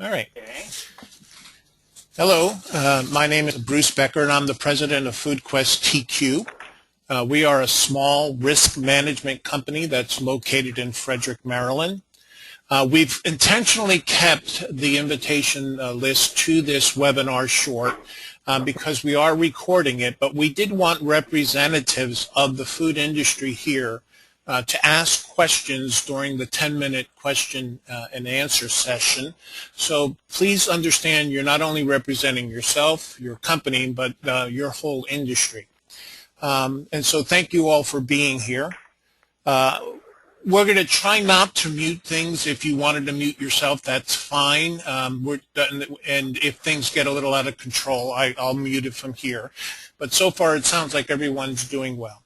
All right. Hello, my name is Bruce Becker, and I'm the president of FoodQuest TQ. We are a small risk management company that's located in Frederick, Maryland. We've intentionally kept the invitation list to this webinar short because we are recording it, but we did want representatives of the food industry here to ask questions during the 10-minute question and answer session. So please understand you're not only representing yourself, your company, but your whole industry. And so thank you all for being here. We're going to try not to mute things. If you wanted to mute yourself, that's fine. And if things get a little out of control, I'll mute it from here. But so far, it sounds like everyone's doing well.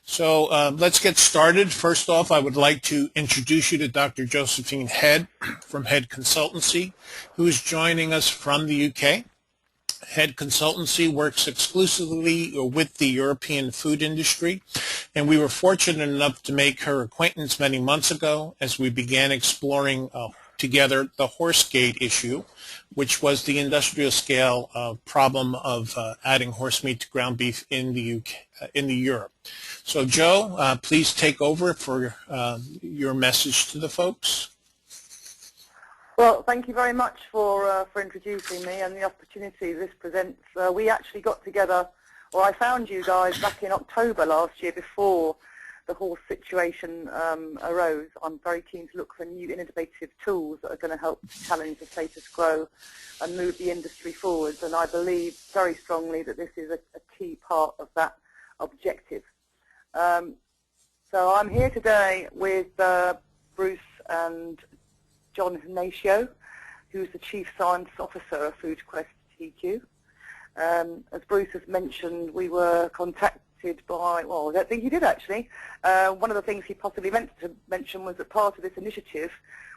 So let's get started. First off, I would like to introduce you to Dr. Josephine Head from Head Consultancy, who is joining us from the UK. Head Consultancy works exclusively with the European food industry, and we were fortunate enough to make her acquaintance many months ago as we began exploring together the horse gate issue, which was the industrial scale problem of adding horse meat to ground beef in the UK, in Europe. So Joe, please take over for your message to the folks. Well, thank you very much for introducing me and the opportunity this presents. We actually got together, or I found you guys back in October last year before the horse situation arose. I'm very keen to look for new innovative tools that are going to help challenge the status quo and move the industry forwards, and I believe very strongly that this is a key part of that objective. So I'm here today with Bruce and John Ignacio, who's the Chief Science Officer of FoodQuest TQ. As Bruce has mentioned, we were contacted by, well, I don't think he did actually. One of the things he possibly meant to mention was that part of this initiative,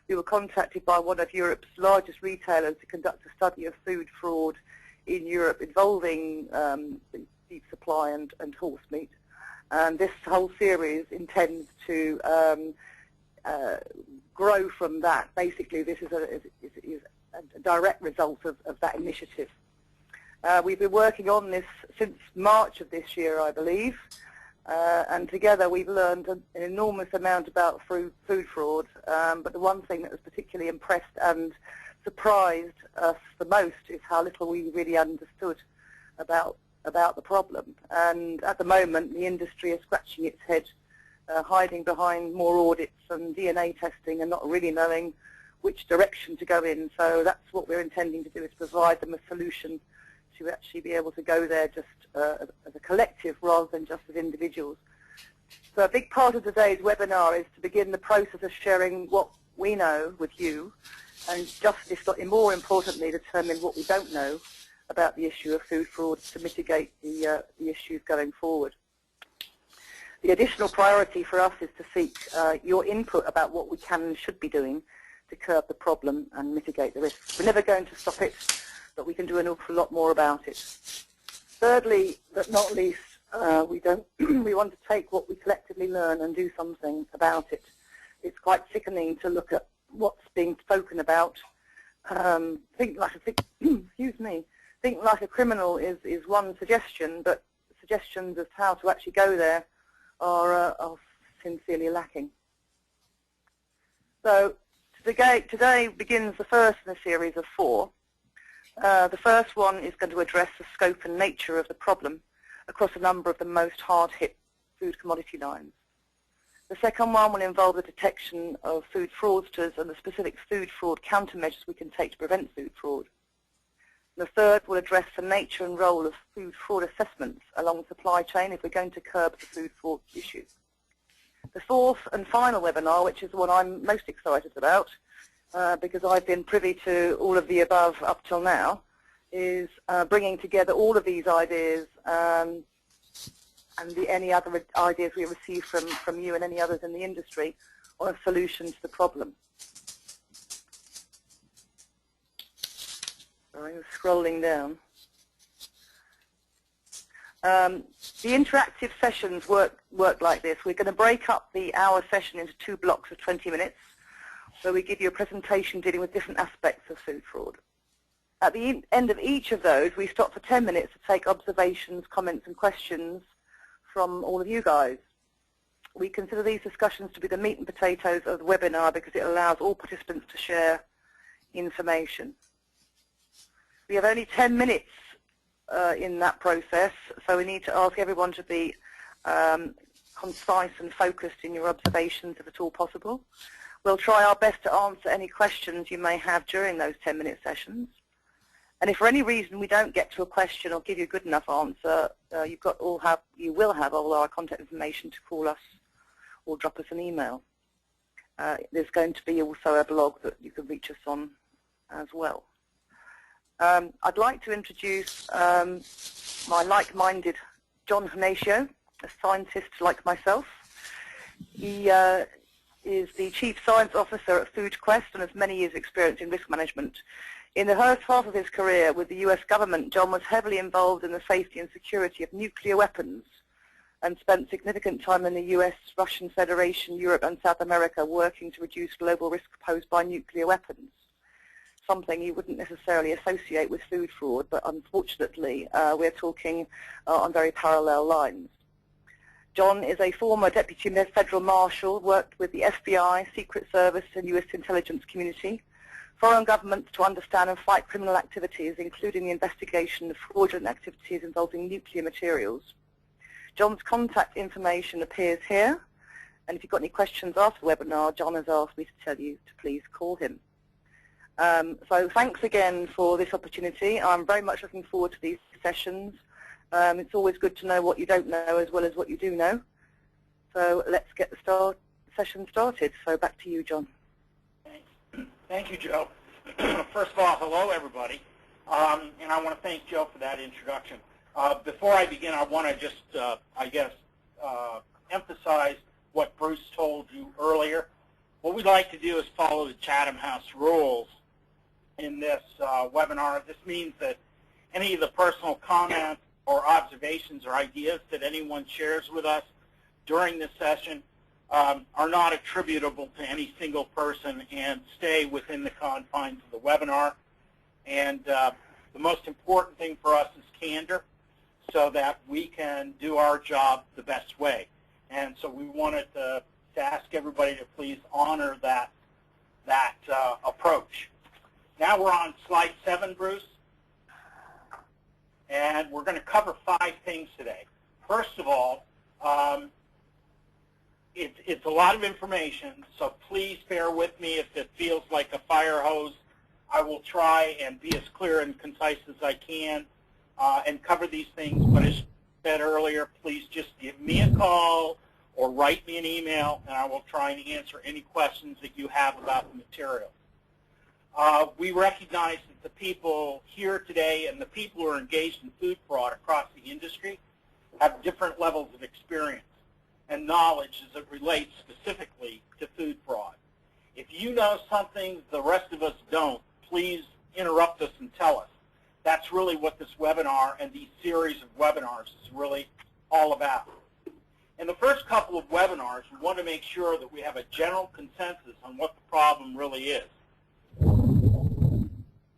we were contacted by one of Europe's largest retailers to conduct a study of food fraud in Europe involving beef supply and horse meat. And this whole series intends to grow from that. Basically, this is a direct result of that initiative. We've been working on this since March of this year, I believe, and together we've learned an enormous amount about food fraud, but the one thing that has particularly impressed and surprised us the most is how little we really understood about the problem. And at the moment, the industry is scratching its head, hiding behind more audits and DNA testing and not really knowing which direction to go in. So that's what we're intending to do, is provide them a solution to actually be able to go there just as a collective rather than just as individuals. So a big part of today's webinar is to begin the process of sharing what we know with you, and just, if not more importantly, determine what we don't know about the issue of food fraud to mitigate the issues going forward. The additional priority for us is to seek your input about what we can and should be doing to curb the problem and mitigate the risks. We're never going to stop it, but we can do an awful lot more about it. Thirdly, but not least, we want to take what we collectively learn and do something about it. It's quite sickening to look at what's being spoken about. Think like a criminal is one suggestion, but suggestions as to how to actually go there are sincerely lacking. So today begins the first in a series of 4. The first one is going to address the scope and nature of the problem across a number of the most hard-hit food commodity lines. The second one will involve the detection of food fraudsters and the specific food fraud countermeasures we can take to prevent food fraud. The third will address the nature and role of food fraud assessments along the supply chain if we're going to curb the food fraud issue. The fourth and final webinar, which is the one I'm most excited about, because I've been privy to all of the above up till now, is bringing together all of these ideas and any other ideas we receive from you and any others in the industry on a solution to the problem. I'm scrolling down. The interactive sessions work like this. We're going to break up the hour session into 2 blocks of 20 minutes. So we give you a presentation dealing with different aspects of food fraud. At the end of each of those, we stop for 10 minutes to take observations, comments and questions from all of you guys. We consider these discussions to be the meat and potatoes of the webinar because it allows all participants to share information. We have only 10 minutes in that process, so we need to ask everyone to be concise and focused in your observations if at all possible. We'll try our best to answer any questions you may have during those 10-minute sessions. And if for any reason we don't get to a question or give you a good enough answer, you will have all our contact information to call us or drop us an email. There's going to be also a blog that you can reach us on as well. I'd like to introduce my like-minded John Hnacio, a scientist like myself. He is the Chief Science Officer at FoodQuest and has many years' experience in risk management. In the first half of his career with the US government, John was heavily involved in the safety and security of nuclear weapons and spent significant time in the US, Russian Federation, Europe and South America working to reduce global risk posed by nuclear weapons, something you wouldn't necessarily associate with food fraud, but unfortunately we're talking on very parallel lines. John is a former Deputy Federal Marshal, worked with the FBI, Secret Service and US intelligence community, foreign governments to understand and fight criminal activities, including the investigation of fraudulent activities involving nuclear materials. John's contact information appears here, and if you've got any questions after the webinar, John has asked me to tell you to please call him. So thanks again for this opportunity. I'm very much looking forward to these sessions. It's always good to know what you don't know as well as what you do know. So let's get the session started. So back to you, John. Thank you, Joe. First of all, hello, everybody. And I want to thank Joe for that introduction. Before I begin, I want to just, emphasize what Bruce told you earlier. What we'd like to do is follow the Chatham House rules in this webinar. This means that any of the personal comments or observations or ideas that anyone shares with us during this session are not attributable to any single person and stay within the confines of the webinar. And the most important thing for us is candor so that we can do our job the best way. And so we wanted to ask everybody to please honor that approach. Now we're on slide 7, Bruce. And we're going to cover 5 things today. First of all, it's a lot of information, so please bear with me if it feels like a fire hose. I will try and be as clear and concise as I can and cover these things, but as I said earlier, please just give me a call or write me an email, and I will try and answer any questions that you have about the material. We recognize that the people here today and the people who are engaged in food fraud across the industry have different levels of experience and knowledge as it relates specifically to food fraud. If you know something the rest of us don't, please interrupt us and tell us. That's really what this webinar and these series of webinars is really all about. In the first couple of webinars, we want to make sure that we have a general consensus on what the problem really is. The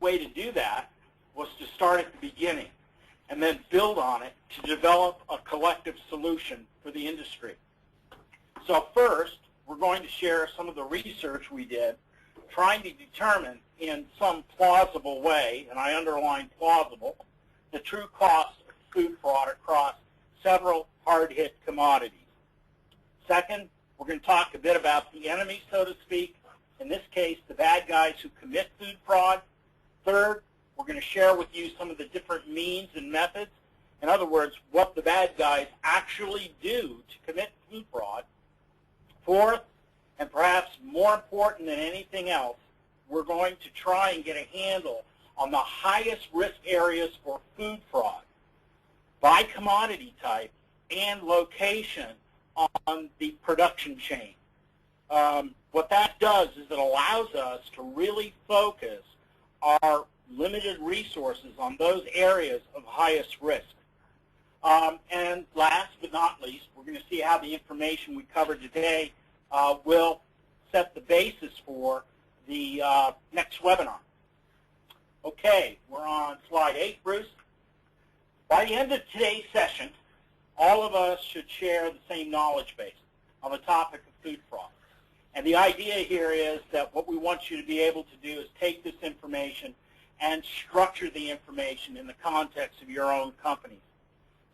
way to do that was to start at the beginning and then build on it to develop a collective solution for the industry. So first, we're going to share some of the research we did trying to determine in some plausible way, and I underline plausible, the true cost of food fraud across several hard-hit commodities. Second, we're going to talk a bit about the enemy, so to speak, in this case, the bad guys who commit food fraud. Third, we're going to share with you some of the different means and methods. In other words, what the bad guys actually do to commit food fraud. Fourth, and perhaps more important than anything else, we're going to try and get a handle on the highest risk areas for food fraud by commodity type and location on the production chain. What that does is it allows us to really focus our limited resources on those areas of highest risk. And last but not least, we're going to see how the information we covered today will set the basis for the next webinar. Okay, we're on slide 8, Bruce. By the end of today's session, all of us should share the same knowledge base on the topic of food fraud. And the idea here is that what we want you to be able to do is take this information and structure the information in the context of your own company.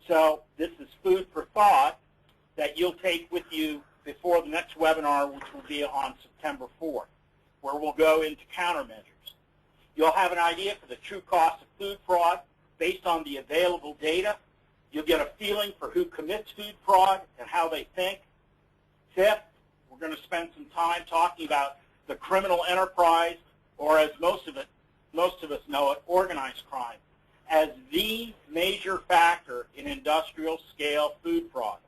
So this is food for thought that you'll take with you before the next webinar, which will be on September 4th, where we'll go into countermeasures. You'll have an idea for the true cost of food fraud based on the available data. You'll get a feeling for who commits food fraud and how they think. Fifth, we're going to spend some time talking about the criminal enterprise, or as most of us know it, organized crime, as the major factor in industrial scale food fraud.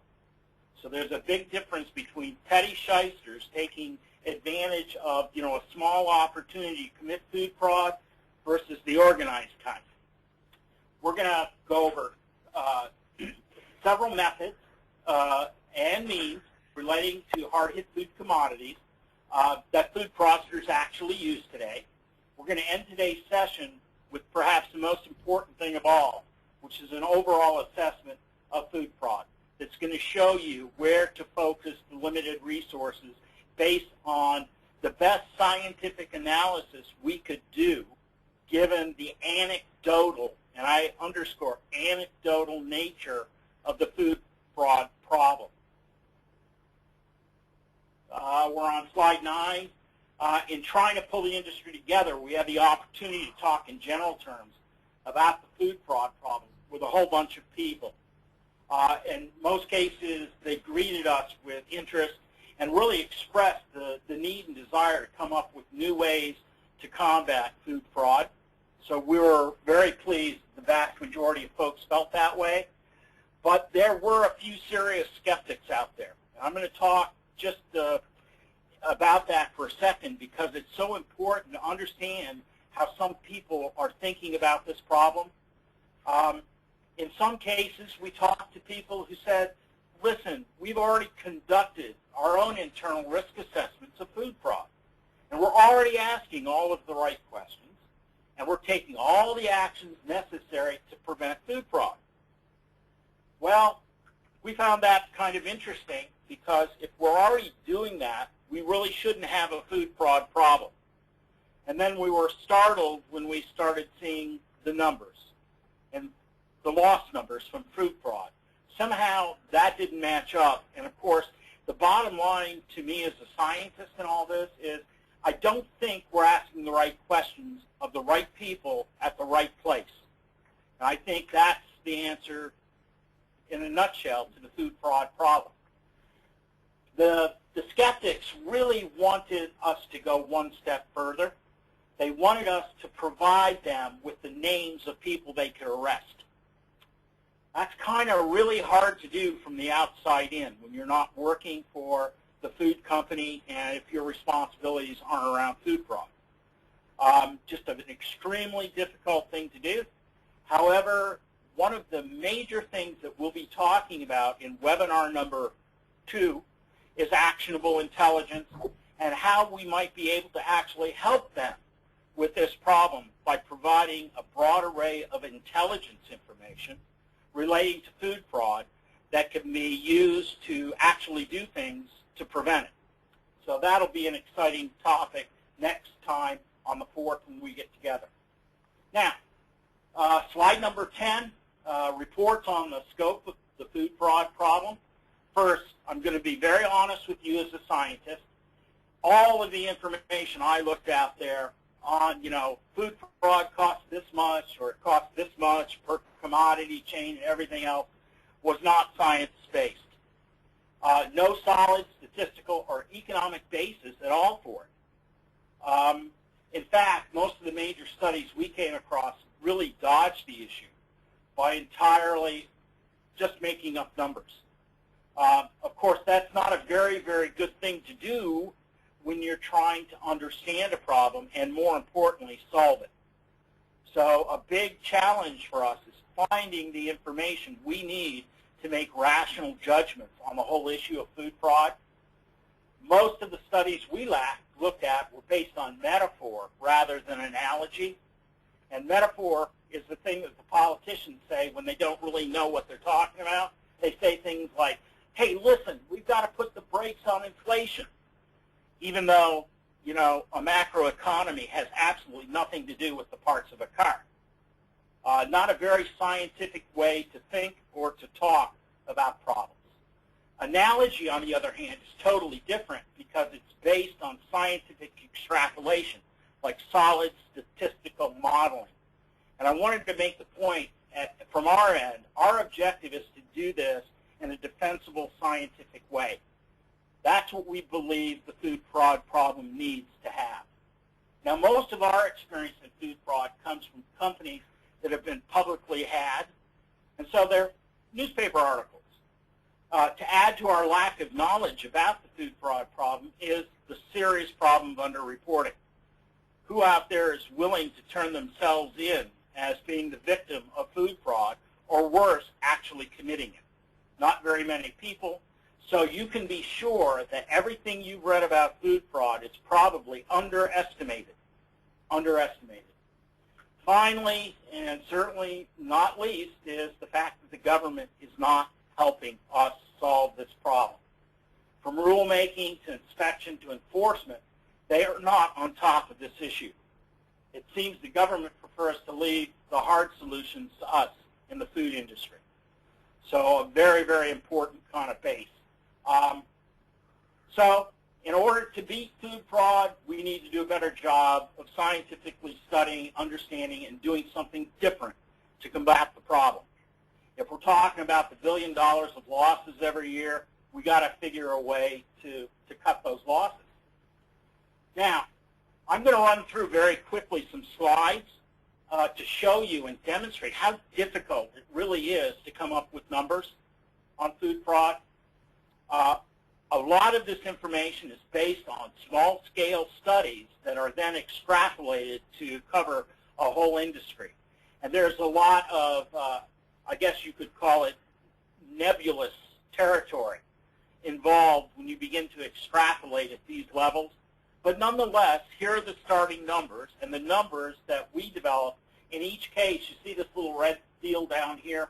So there's a big difference between petty shysters taking advantage of, a small opportunity to commit food fraud versus the organized kind. We're going to go over several methods and means relating to hard-hit food commodities that food fraudsters actually use today. We're going to end today's session with perhaps the most important thing of all, which is an overall assessment of food fraud that's going to show you where to focus the limited resources based on the best scientific analysis we could do given the anecdotal, and I underscore anecdotal nature of the food fraud problem. We're on slide 9. In trying to pull the industry together, we have the opportunity to talk in general terms about the food fraud problem with a whole bunch of people. In most cases, they greeted us with interest and really expressed the need and desire to come up with new ways to combat food fraud. So we were very pleased the vast majority of folks felt that way. But there were a few serious skeptics out there. And I'm going to talk just about that for a second because it's so important to understand how some people are thinking about this problem. In some cases, we talked to people who said, listen, we've already conducted our own internal risk assessments of food fraud, and we're already asking all of the right questions, and we're taking all the actions necessary to prevent food fraud. Well, we found that kind of interesting because if we're already doing that, we really shouldn't have a food fraud problem. And then we were startled when we started seeing the numbers and the loss numbers from food fraud. Somehow that didn't match up. And of course, the bottom line to me as a scientist in all this is I don't think we're asking the right questions of the right people at the right place. And I think that's the answer in a nutshell to the food fraud problem. The skeptics really wanted us to go one step further. They wanted us to provide them with the names of people they could arrest. That's kind of really hard to do from the outside in when you're not working for the food company and if your responsibilities aren't around food fraud. Just an extremely difficult thing to do. However, one of the major things that we'll be talking about in webinar number 2 is actionable intelligence and how we might be able to actually help them with this problem by providing a broad array of intelligence information relating to food fraud that can be used to actually do things to prevent it. So that'll be an exciting topic next time on the 4th when we get together. Now, slide number 10, reports on the scope of the food fraud problem. First, I'm going to be very honest with you as a scientist. All of the information I looked out there on, food fraud costs this much or it costs this much per commodity chain and everything else was not science-based. No solid statistical or economic basis at all for it. In fact, most of the major studies we came across really dodged the issue by entirely just making up numbers. Of course, that's not a very, very good thing to do when you're trying to understand a problem and, more importantly, solve it. So a big challenge for us is finding the information we need to make rational judgments on the whole issue of food fraud. Most of the studies we looked at were based on metaphor rather than analogy. And metaphor is the thing that the politicians say when they don't really know what they're talking about. They say things like, hey, listen, we've got to put the brakes on inflation, even though, you know, a macroeconomy has absolutely nothing to do with the parts of a car. Not a very scientific way to think or to talk about problems. Analogy, on the other hand, is totally different because it's based on scientific extrapolation, like solid statistical modeling. And I wanted to make the point from our end, our objective is to do this in a defensible scientific way. That's what we believe the food fraud problem needs to have. Now, most of our experience in food fraud comes from companies that have been publicly had, and so they're newspaper articles. To add to our lack of knowledge about the food fraud problem is the serious problem of underreporting. Who out there is willing to turn themselves in as being the victim of food fraud, or worse, actually committing it? Not very many people. So you can be sure that everything you've read about food fraud is probably underestimated. Finally, and certainly not least, is the fact that the government is not helping us solve this problem. From rulemaking to inspection to enforcement, they are not on top of this issue. It seems the government prefers to leave the hard solutions to us in the food industry. So a very, very important kind of base. So in order to beat food fraud, we need to do a better job of scientifically studying, understanding, and doing something different to combat the problem. If we're talking about the $1 billion of losses every year, we got to figure a way to cut those losses. Now, I'm going to run through very quickly some slides to show you and demonstrate how difficult it really is to come up with numbers on food fraud. A lot of this information is based on small-scale studies that are then extrapolated to cover a whole industry. And there's a lot of, I guess you could call it, nebulous territory involved when you begin to extrapolate at these levels. But nonetheless, here are the starting numbers, and the numbers that we developed in each case. You see this little red deal down here?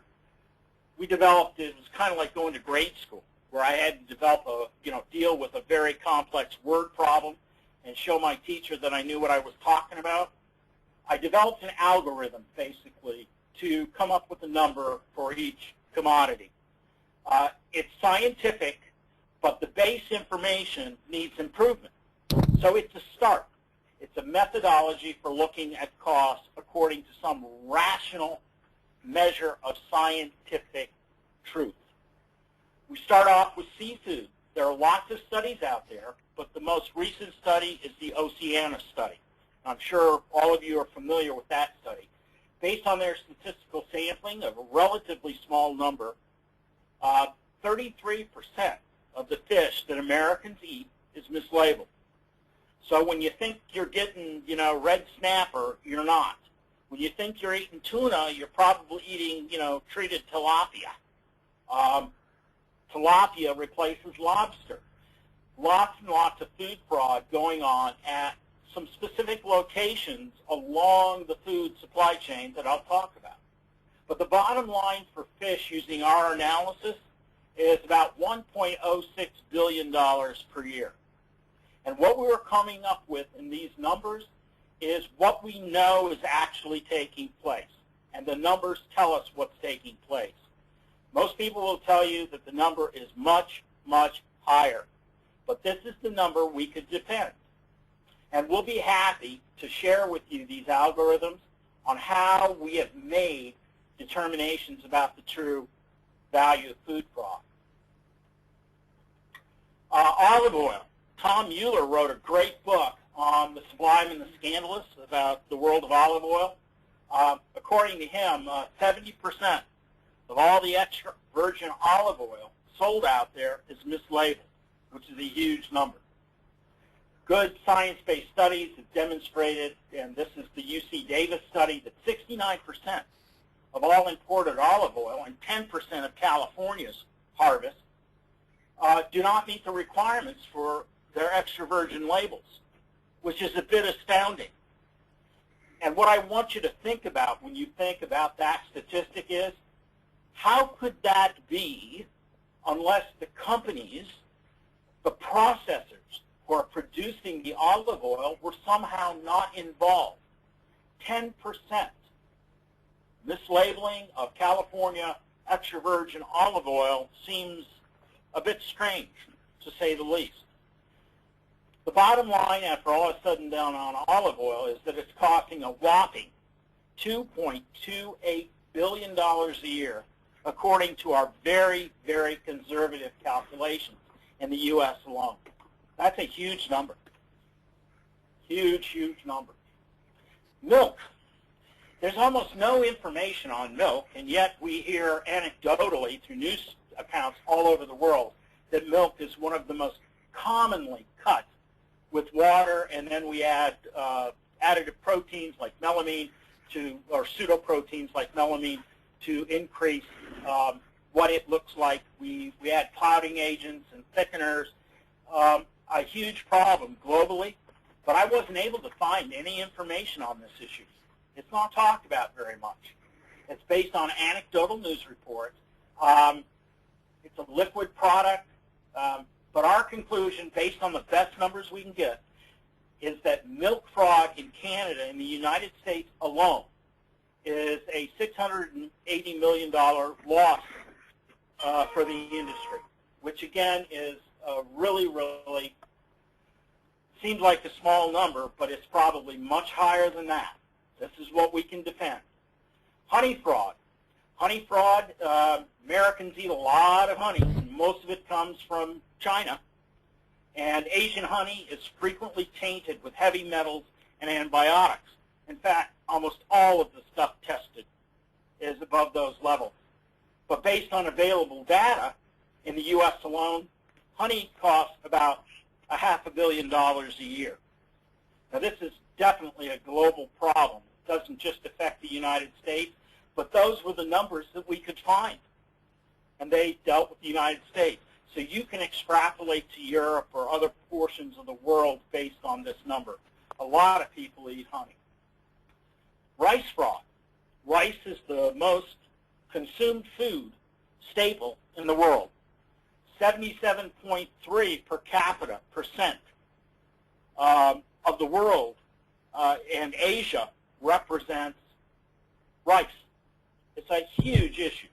We developed it. It was kind of like going to grade school, where I had to develop a, deal with a very complex word problem and show my teacher that I knew what I was talking about. I developed an algorithm, basically, to come up with a number for each commodity. It's scientific, but the base information needs improvement. So it's a start. It's a methodology for looking at costs according to some rational measure of scientific truth. We start off with seafood. There are lots of studies out there, but the most recent study is the Oceana study. I'm sure all of you are familiar with that study. Based on their statistical sampling of a relatively small number, 33% of the fish that Americans eat is mislabeled. So when you think you're getting, red snapper, you're not. When you think you're eating tuna, you're probably eating, treated tilapia. Tilapia replaces lobster. Lots and lots of food fraud going on at some specific locations along the food supply chain that I'll talk about. But the bottom line for fish using our analysis is about $1.06 billion per year. And what we were coming up with in these numbers is what we know is actually taking place. And the numbers tell us what's taking place. Most people will tell you that the number is much, much higher. But this is the number we could defend. And we'll be happy to share with you these algorithms on how we have made determinations about the true value of food fraud. Olive oil. Tom Mueller wrote a great book on the sublime and the scandalous about the world of olive oil. According to him, 70% of all the extra virgin olive oil sold out there is mislabeled, which is a huge number. Good science-based studies have demonstrated, and this is the UC Davis study, that 69% of all imported olive oil and 10% of California's harvest do not meet the requirements for their extra virgin labels, which is a bit astounding. And what I want you to think about when you think about that statistic is, how could that be unless the companies, the processors who are producing the olive oil were somehow not involved? 10% mislabeling of California extra virgin olive oil seems a bit strange, to say the least. The bottom line, after all is said and done on olive oil, is that it's costing a whopping $2.28 billion a year, according to our very, very conservative calculations in the U.S. alone. That's a huge number. Huge, huge number. Milk. There's almost no information on milk, and yet we hear anecdotally through news accounts all over the world that milk is one of the most commonly cut with water, and then we add additive proteins like melamine or pseudoproteins like melamine to increase what it looks like. We add clouding agents and thickeners. A huge problem globally, but I wasn't able to find any information on this issue. It's not talked about very much. It's based on anecdotal news reports. It's a liquid product, but our conclusion, based on the best numbers we can get, is that milk fraud in Canada, in the United States alone, is a $680 million loss for the industry, which again is really, really seems like a small number, but it's probably much higher than that. This is what we can defend. Honey fraud. Honey fraud, Americans eat a lot of honey, and most of it comes from China. And Asian honey is frequently tainted with heavy metals and antibiotics. In fact, almost all of the stuff tested is above those levels. But based on available data, in the U.S. alone, honey costs about $500 million a year. Now, this is definitely a global problem. It doesn't just affect the United States, but those were the numbers that we could find. And they dealt with the United States. So you can extrapolate to Europe or other portions of the world based on this number. A lot of people eat honey. Rice fraud. Rice is the most consumed food staple in the world. 77.3 per capita percent of the world and Asia represents rice. It's a huge issue.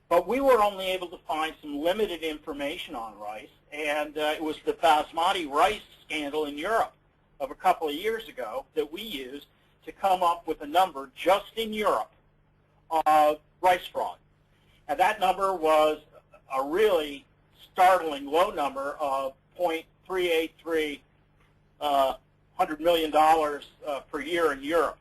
But we were only able to find some limited information on rice, and it was the basmati rice scandal in Europe of a couple of years ago that we used to come up with a number just in Europe of rice fraud. And that number was a really startling low number of $0.383 $100 million per year in Europe.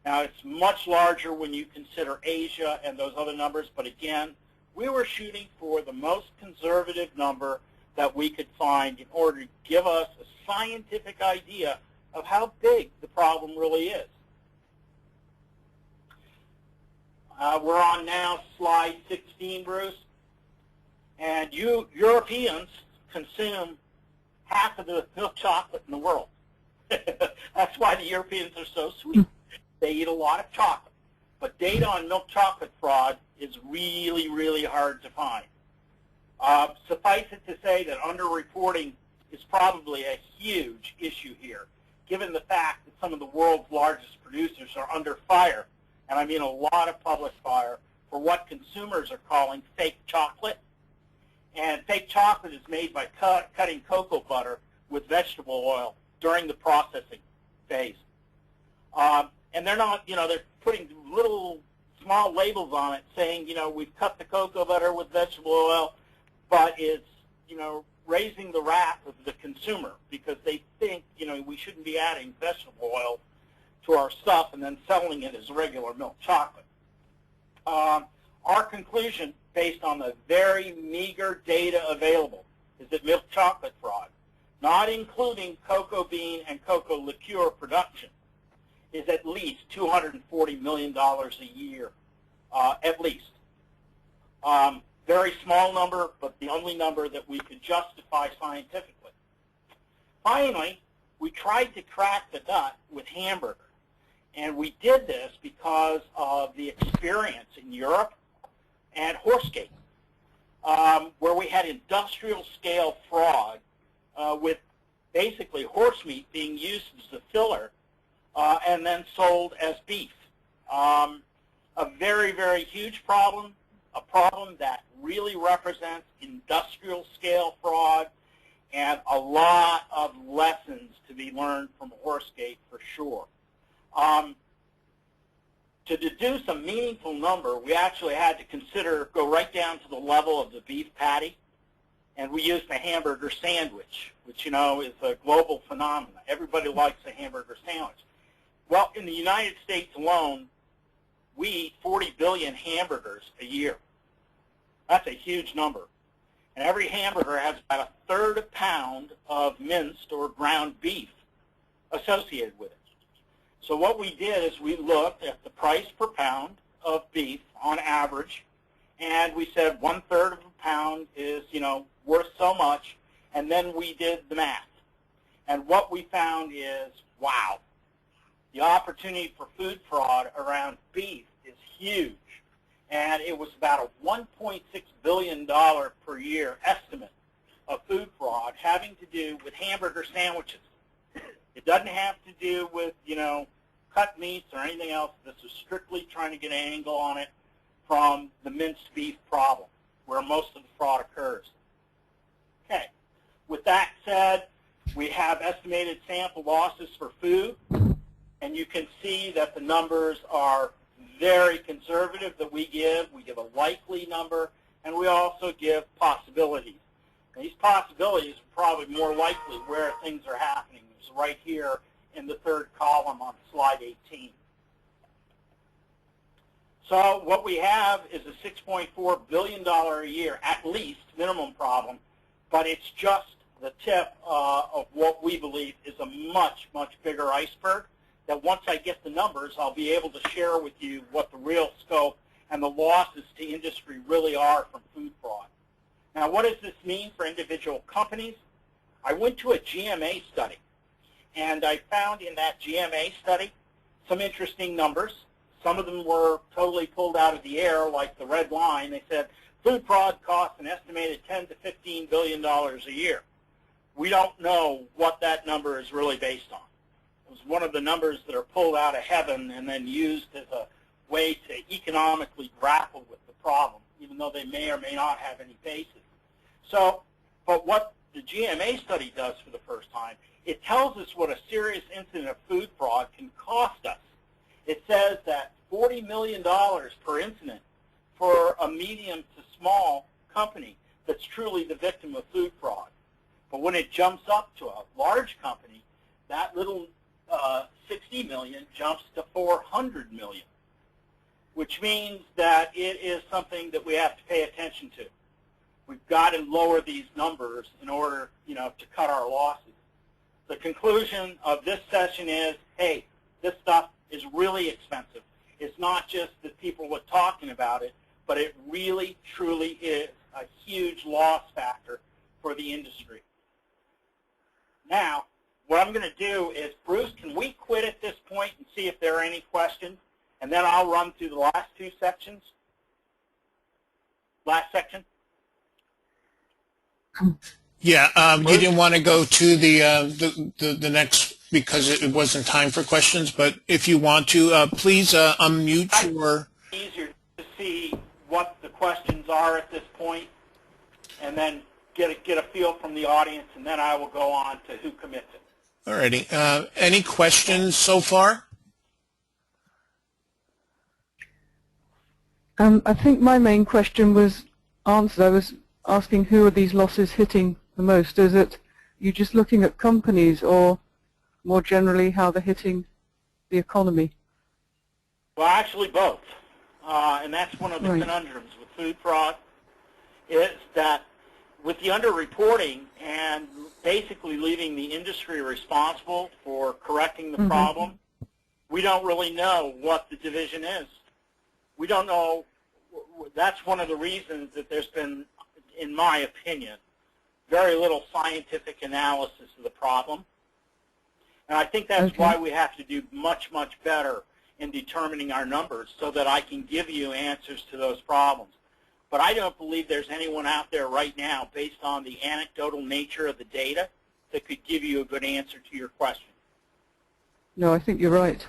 Now, it's much larger when you consider Asia and those other numbers, but again, we were shooting for the most conservative number that we could find in order to give us a scientific idea of how big the problem really is. We're on now slide 16, Bruce. And you Europeans consume half of the milk chocolate in the world. That's why the Europeans are so sweet. They eat a lot of chocolate. But data on milk chocolate fraud is really, really hard to find. Suffice it to say that underreporting is probably a huge issue here, given the fact that some of the world's largest producers are under fire, and I mean a lot of public fire, for what consumers are calling fake chocolate. And fake chocolate is made by cutting cocoa butter with vegetable oil during the processing phase. And they're not, they're putting little small labels on it saying, we've cut the cocoa butter with vegetable oil, but it's, raising the wrath of the consumer because they think, we shouldn't be adding vegetable oil to our stuff and then selling it as regular milk chocolate. Our conclusion, based on the very meager data available, is that milk chocolate fraud, not including cocoa bean and cocoa liqueur production, is at least $240 million a year, at least. Very small number, but the only number that we could justify scientifically. finally, we tried to crack the nut with hamburger. And we did this because of the experience in Europe and Horsegate, where we had industrial scale fraud with basically horse meat being used as a filler and then sold as beef. A very, very huge problem, a problem that really represents industrial scale fraud, and a lot of lessons to be learned from Horsegate for sure. To deduce a meaningful number, we actually had to go right down to the level of the beef patty, and we used the hamburger sandwich, which, you know, is a global phenomenon. Everybody likes a hamburger sandwich. Well, in the United States alone, we eat 40 billion hamburgers a year. That's a huge number. And every hamburger has about 1/3 pound of minced or ground beef associated with it. So what we did is we looked at the price per pound of beef on average, and we said 1/3 of a pound is, you know, worth so much, and then we did the math. And what we found is, wow, the opportunity for food fraud around beef is huge. And it was about a $1.6 billion per year estimate of food fraud having to do with hamburger sandwiches. It doesn't have to do with, you know, cut meats or anything else. This is strictly trying to get an angle on it from the minced beef problem, where most of the fraud occurs. Okay. With that said, we have estimated sample losses for food, and you can see that the numbers are very conservative that we give. We give a likely number, and we also give possibilities. And these possibilities are probably more likely where things are happening. It's right here in the third column on slide 18. So what we have is a $6.4 billion a year, at least, minimum problem, but it's just the tip of what we believe is a much, much bigger iceberg, that once I get the numbers, I'll be able to share with you what the real scope and the losses to industry really are from food fraud. Now, what does this mean for individual companies? I went to a GMA study, and I found in that GMA study some interesting numbers. Some of them were totally pulled out of the air, like the red line. They said food fraud costs an estimated $10 to $15 billion a year. We don't know what that number is really based on. It was one of the numbers that are pulled out of heaven and then used as a way to economically grapple with the problem, even though they may or may not have any basis. So, but what the GMA study does for the first time, it tells us what a serious incident of food fraud can cost us. It says that $40 million per incident for a medium to small company that's truly the victim of food fraud. But when it jumps up to a large company, that little 60 million jumps to 400 million, which means that it is something that we have to pay attention to. We've got to lower these numbers in order, you know, to cut our losses. The conclusion of this session is, hey, this stuff is really expensive. It's not just that people were talking about it, but it really, truly is a huge loss factor for the industry. Now, what I'm going to do is, Bruce, can we quit at this point and see if there are any questions? And then I'll run through the last two sections. Last section. Yeah, you didn't want to go to the next because it wasn't time for questions, but if you want to, please unmute your... It's easier to see what the questions are at this point, and then get a feel from the audience, and then I will go on to who commits it. Alrighty. Any questions so far? I think my main question was answered. I was asking who are these losses hitting the most? Is it you just looking at companies, or more generally how they're hitting the economy? Well, actually both. And that's one of the conundrums with food fraud, is that with the underreporting and basically leaving the industry responsible for correcting the problem, we don't really know what the division is. We don't know. That's one of the reasons that there's been, in my opinion, very little scientific analysis of the problem. And I think that's why we have to do much, much better in determining our numbers so that I can give you answers to those problems. But I don't believe there's anyone out there right now, based on the anecdotal nature of the data, that could give you a good answer to your question. No, I think you're right.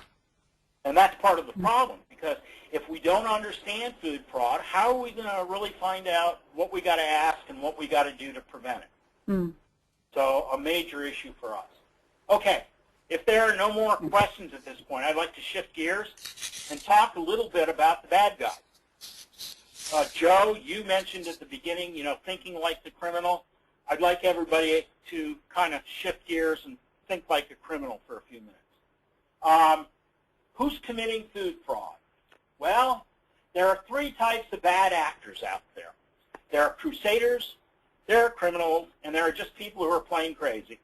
And that's part of the problem, because if we don't understand food fraud, how are we going to really find out what we got to ask and what we got to do to prevent it? So a major issue for us. Okay, if there are no more questions at this point, I'd like to shift gears and talk a little bit about the bad guy. Joe, you mentioned at the beginning, thinking like the criminal. I'd like everybody to kind of shift gears and think like a criminal for a few minutes. Who's committing food fraud? Well, there are three types of bad actors out there. There are crusaders, there are criminals, and there are just people who are plain crazy.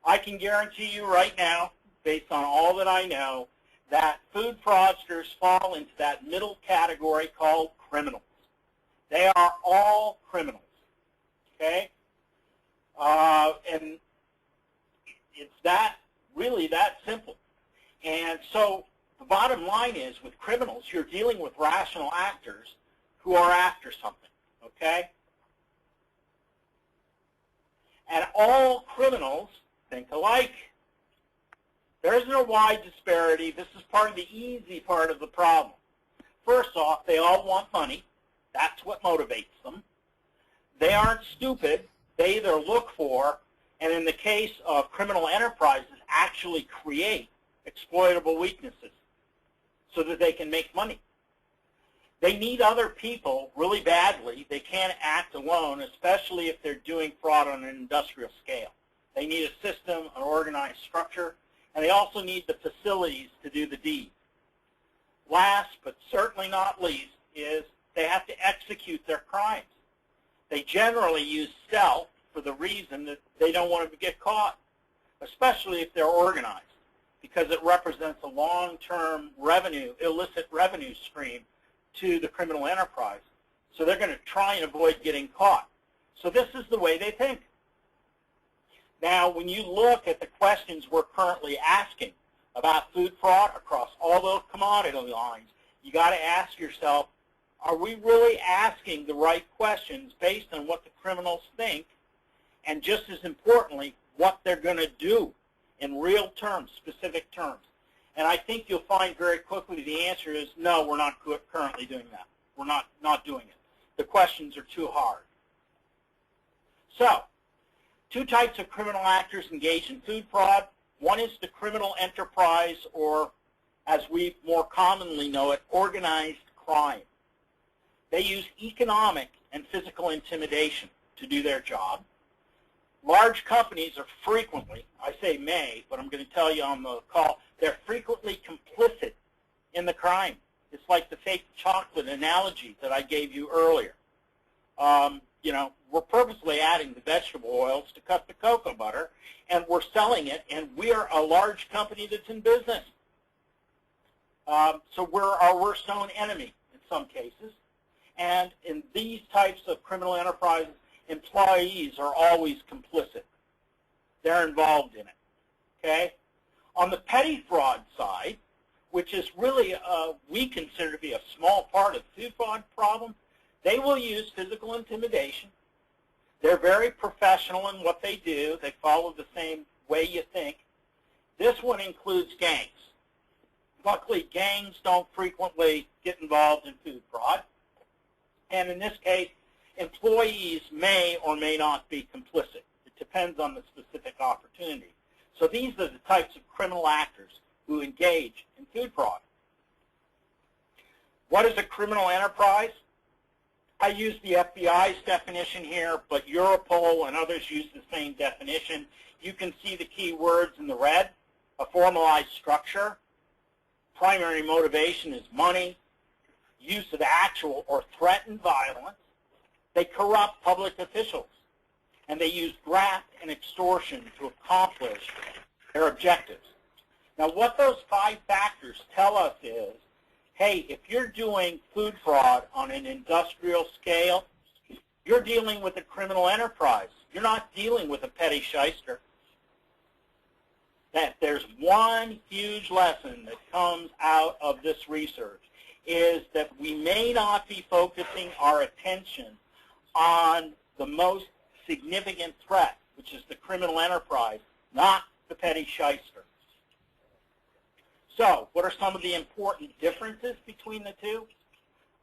I can guarantee you right now, based on all that I know, that food fraudsters fall into that middle category called criminals. They are all criminals, okay? And it's really that simple. And so the bottom line is, with criminals, you're dealing with rational actors who are after something, okay? And all criminals think alike. There isn't a wide disparity. This is part of the easy part of the problem. First off, they all want money. That's what motivates them. They aren't stupid. They either look for, and in the case of criminal enterprises, actually create exploitable weaknesses so that they can make money. They need other people really badly. They can't act alone, especially if they're doing fraud on an industrial scale. They need a system, an organized structure, and they also need the facilities to do the deed. Last, but certainly not least, is they have to execute their crimes. They generally use stealth for the reason that they don't want to get caught, especially if they're organized, because it represents a long-term revenue, illicit revenue stream to the criminal enterprise. So they're going to try and avoid getting caught. So this is the way they think. Now, when you look at the questions we're currently asking about food fraud across all those commodity lines, you got to ask yourself, are we really asking the right questions based on what the criminals think, and just as importantly, what they're going to do in real terms, specific terms? And I think you'll find very quickly the answer is no, we're not currently doing that. We're not doing it. The questions are too hard. So, two types of criminal actors engaged in food fraud. One is the criminal enterprise, or as we more commonly know it, organized crime. They use economic and physical intimidation to do their job. Large companies are frequently, I say may, but I'm going to tell you on the call, they're frequently complicit in the crime. It's like the fake chocolate analogy that I gave you earlier. We're purposely adding the vegetable oils to cut the cocoa butter, and we're selling it, and we're a large company that's in business. So we're our worst known enemy in some cases. And in these types of criminal enterprises, employees are always complicit. They're involved in it, okay? On the petty fraud side, which is really, we consider to be a small part of the food fraud problem, they will use physical intimidation. They're very professional in what they do. They follow the same way you think. This one includes gangs. Luckily, gangs don't frequently get involved in food fraud. And in this case, employees may or may not be complicit. It depends on the specific opportunity. So these are the types of criminal actors who engage in food fraud. What is a criminal enterprise? I use the FBI's definition here, but Europol and others use the same definition. You can see the key words in the red: a formalized structure, primary motivation is money, use of actual or threatened violence, they corrupt public officials, and they use graft and extortion to accomplish their objectives. Now, what those 5 factors tell us is, hey, if you're doing food fraud on an industrial scale, you're dealing with a criminal enterprise. you're not dealing with a petty shyster. That there's one huge lesson that comes out of this research is that we may not be focusing our attention on the most significant threat, which is the criminal enterprise, not the petty shyster. So, what are some of the important differences between the two?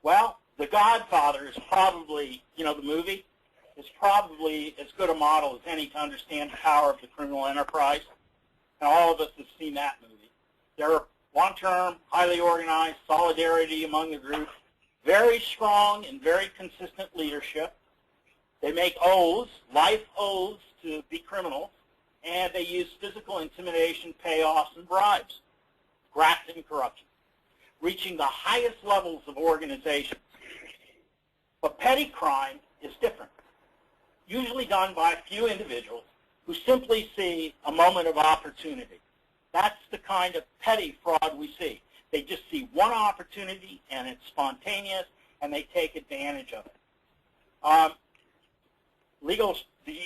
Well, The Godfather is probably, the movie, is probably as good a model as any to understand the power of the criminal enterprise. And all of us have seen that movie. They're long-term, highly organized, solidarity among the group, very strong and very consistent leadership. They make oaths, life oaths to be criminals, and they use physical intimidation, payoffs, and bribes, graft and corruption, reaching the highest levels of organization. But petty crime is different, usually done by a few individuals who simply see a moment of opportunity. That's the kind of petty fraud we see. They just see one opportunity, and it's spontaneous, and they take advantage of it.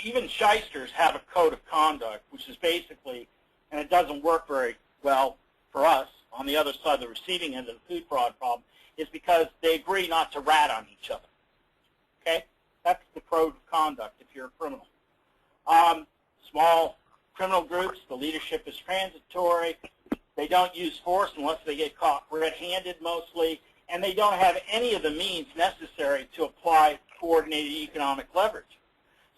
Even shysters have a code of conduct, which is basically, and it doesn't work very well for us on the other side of the receiving end of the food fraud problem, is because they agree not to rat on each other. Okay? That's the code of conduct if you're a criminal. Small criminal groups, the leadership is transitory. They don't use force unless they get caught red-handed mostly, and they don't have any of the means necessary to apply coordinated economic leverage.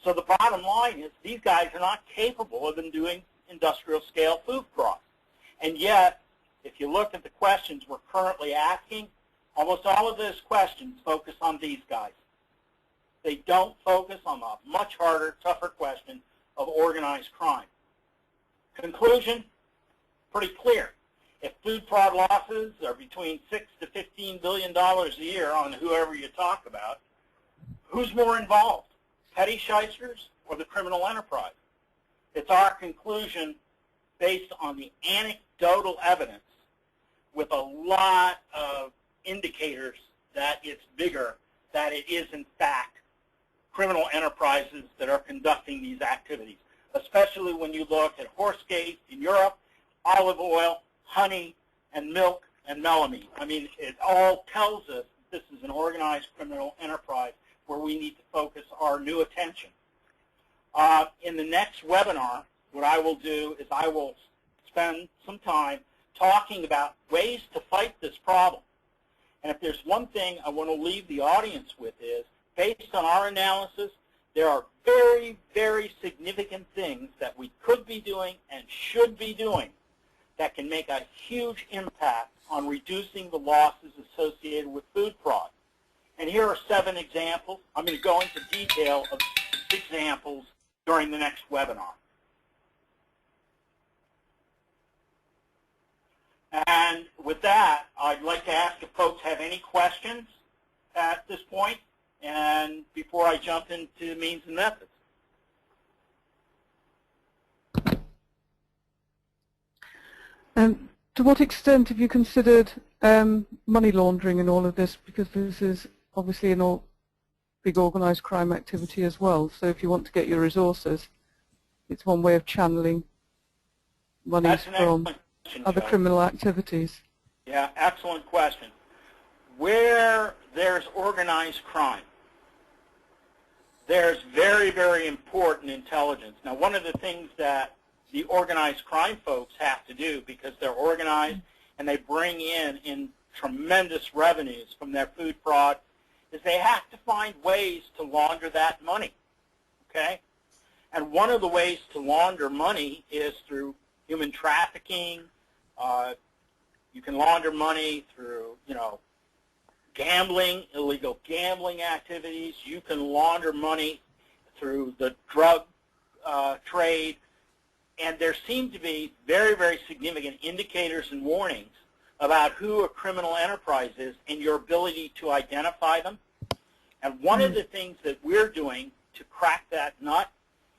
So the bottom line is these guys are not capable of doing industrial-scale food fraud. And yet, if you look at the questions we're currently asking, almost all of those questions focus on these guys. They don't focus on the much harder, tougher question of organized crime. Conclusion, pretty clear. If food fraud losses are between $6 to $15 billion a year on whoever you talk about, who's more involved, petty shysters or the criminal enterprise? It's our conclusion based on the anecdotal evidence with a lot of indicators that it's bigger, that it is in fact criminal enterprises that are conducting these activities, especially when you look at Horsegate in Europe, olive oil, honey, and milk, and melamine. I mean, it all tells us this is an organized criminal enterprise where we need to focus our new attention. In the next webinar, what I will do is I will spend some time talking about ways to fight this problem. And if there's one thing I want to leave the audience with is, based on our analysis, there are very, very significant things that we could be doing and should be doing that can make a huge impact on reducing the losses associated with food fraud. And here are 7 examples. I'm going to go into detail of examples during the next webinar. And with that, I'd like to ask if folks have any questions at this point, and before I jump into means and methods. To what extent have you considered money laundering in all of this? Because this is obviously an big organized crime activity as well. So if you want to get your resources, it's one way of channeling monies from other criminal activities. Yeah, excellent question. Where there's organized crime, there's very, very important intelligence. Now, one of the things that the organized crime folks have to do, because they're organized and they bring in tremendous revenues from their food fraud, is they have to find ways to launder that money, okay? And one of the ways to launder money is through human trafficking. You can launder money through, gambling, illegal gambling activities. You can launder money through the drug trade. And there seem to be very, very significant indicators and warnings about who a criminal enterprise is and your ability to identify them. And one of the things that we're doing to crack that nut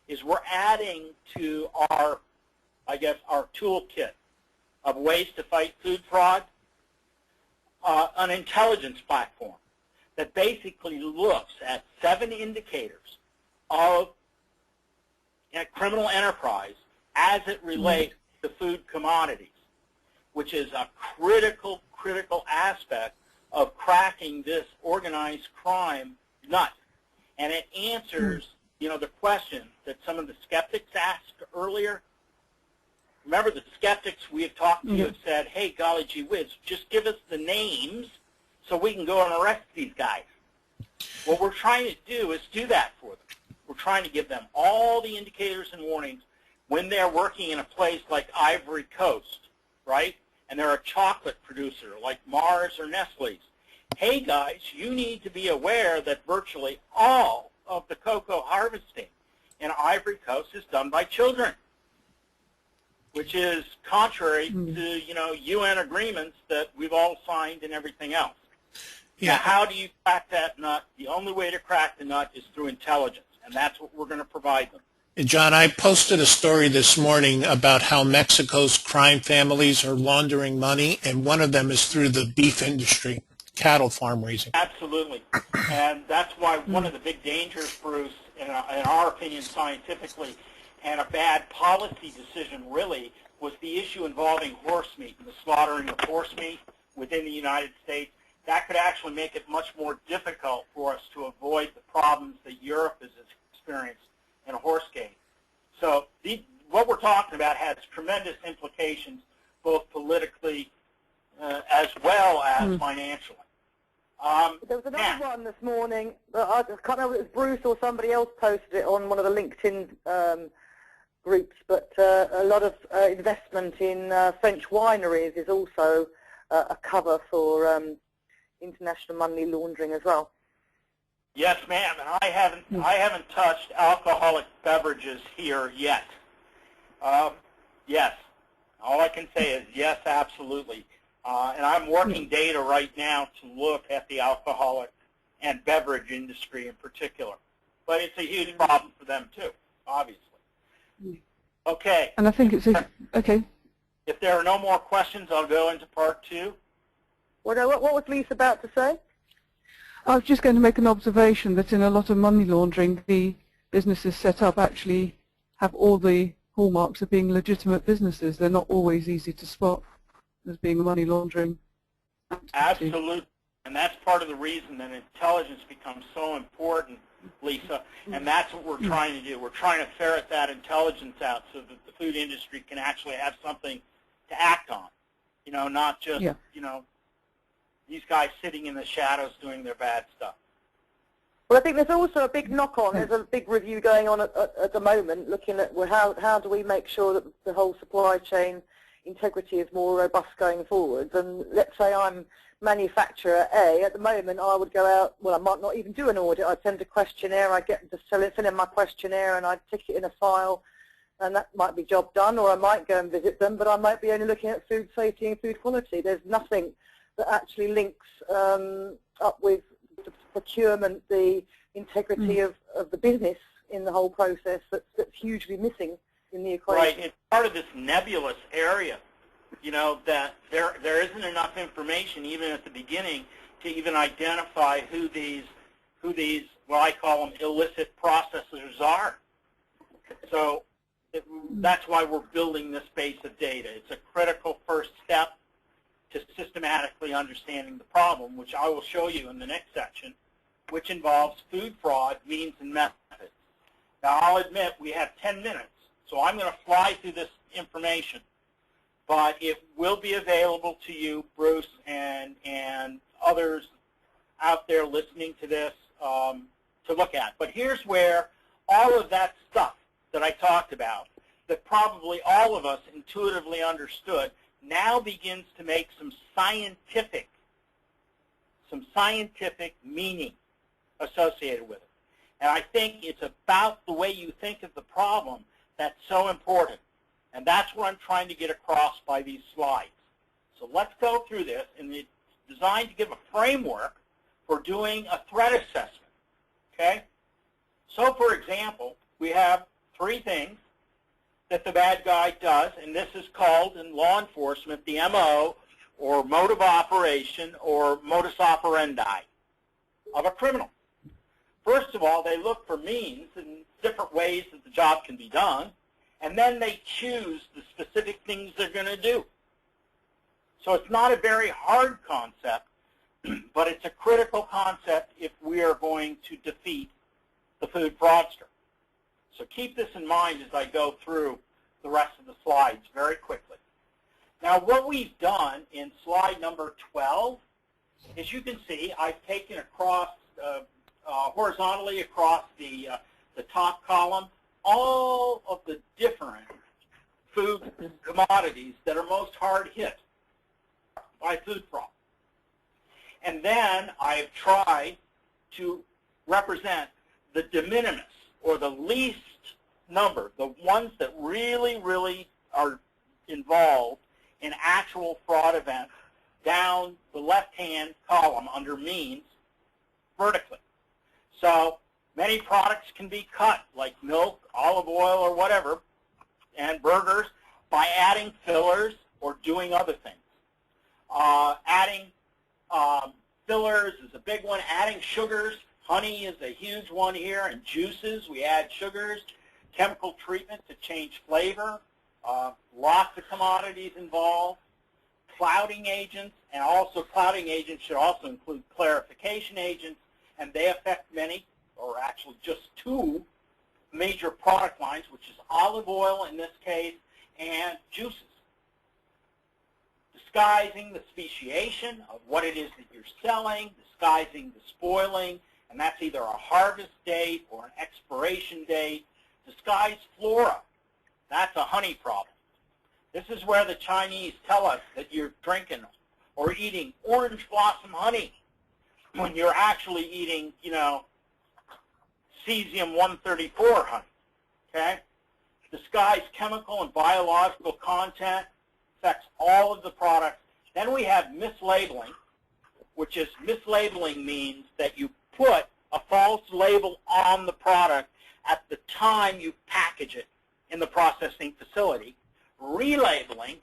is we're adding to our toolkit of ways to fight food fraud, an intelligence platform that basically looks at 7 indicators of criminal enterprise as it relates to food commodities, which is a critical aspect of cracking this organized crime nut. And it answers, the question that some of the skeptics asked earlier. Remember, the skeptics we have talked to have said, hey, golly gee whiz, just give us the names so we can go and arrest these guys. What we're trying to do is do that for them. We're trying to give them all the indicators and warnings when they're working in a place like Ivory Coast, right? And they're a chocolate producer like Mars or Nestle's. Hey, guys, you need to be aware that virtually all of the cocoa harvesting in Ivory Coast is done by children, which is contrary to, UN agreements that we've all signed and everything else. Yeah. Now, how do you crack that nut? The only way to crack the nut is through intelligence, and that's what we're going to provide them. John, I posted a story this morning about how Mexico's crime families are laundering money, and one of them is through the beef industry, cattle farm raising. Absolutely. And that's why one of the big dangers, Bruce, in our opinion scientifically, and a bad policy decision really, was the issue involving horse meat and the slaughtering of horse meat within the United States. That could actually make it much more difficult for us to avoid the problems that Europe has experienced in horse game. So what we're talking about has tremendous implications, both politically as well as financially. There was another one this morning. I can't remember if it was Bruce or somebody else posted it on one of the LinkedIn groups, but a lot of investment in French wineries is also a cover for international money laundering as well. Yes, ma'am, and I haven't touched alcoholic beverages here yet. Yes, all I can say is yes, absolutely. And I'm working data right now to look at the alcoholic and beverage industry in particular. But it's a huge problem for them too, obviously. Okay. And I think it's okay. If there are no more questions, I'll go into part two. What was Lisa about to say? I was just going to make an observation that in a lot of money laundering, the businesses set up actually have all the hallmarks of being legitimate businesses. They're not always easy to spot as being money laundering activity. Absolutely. And that's part of the reason that intelligence becomes so important, Lisa, and that's what we're trying to do. We're trying to ferret that intelligence out so that the food industry can actually have something to act on, not just, these guys sitting in the shadows doing their bad stuff. Well, I think there's also a big knock-on. There's a big review going on at the moment, looking at how do we make sure that the whole supply chain integrity is more robust going forward. And let's say I'm manufacturer A. At the moment, I would go out, well, I might not even do an audit. I'd send a questionnaire, I'd get them to fill in my questionnaire, and I'd tick it in a file, and that might be job done, or I might go and visit them, but I might be only looking at food safety and food quality. There's nothing that actually links up with the procurement, the integrity of the business in the whole process that's hugely missing in the equation. Right. It's part of this nebulous area, that there isn't enough information even at the beginning to even identify who these what I call them illicit processors are. So that's why we're building this base of data. It's a critical first step to systematically understanding the problem, which I will show you in the next section, which involves food fraud, means, and methods. Now, I'll admit we have 10 minutes, so I'm going to fly through this information, but it will be available to you, Bruce, and others out there listening to this to look at. But here's where all of that stuff that I talked about, that probably all of us intuitively understood, now begins to make some scientific meaning associated with it. And I think it's about the way you think of the problem that's so important. And that's what I'm trying to get across by these slides. So let's go through this, and it's designed to give a framework for doing a threat assessment. Okay? So, for example, we have three things that the bad guy does, and this is called in law enforcement the MO, or mode of operation, or modus operandi of a criminal. First of all, they look for means and different ways that the job can be done, and then they choose the specific things they're going to do. So it's not a very hard concept, but it's a critical concept if we are going to defeat the food fraudster. So keep this in mind as I go through the rest of the slides very quickly. Now, what we've done in slide number 12 is, you can see I've taken across horizontally across the top column all of the different food commodities that are most hard hit by food fraud. And then I've tried to represent the de minimis, or the least number, the ones that really, really are involved in actual fraud events, down the left-hand column under means vertically. So many products can be cut, like milk, olive oil, or whatever, and burgers, by adding fillers or doing other things. Adding fillers is a big one. Adding sugars, honey is a huge one here, and juices, we add sugars. Chemical treatment to change flavor, lots of commodities involved. Clouding agents, and also clouding agents should also include clarification agents, and they affect many, or actually just two major product lines, which is olive oil in this case, and juices. Disguising the speciation of what it is that you're selling, disguising the spoiling, and that's either a harvest date or an expiration date. Disguised flora, that's a honey problem. This is where the Chinese tell us that you're drinking or eating orange blossom honey when you're actually eating, you know, cesium-134 honey, okay? Disguised chemical and biological content affects all of the products. Then we have mislabeling, which is, mislabeling means that you put a false label on the product at the time you package it in the processing facility. Relabeling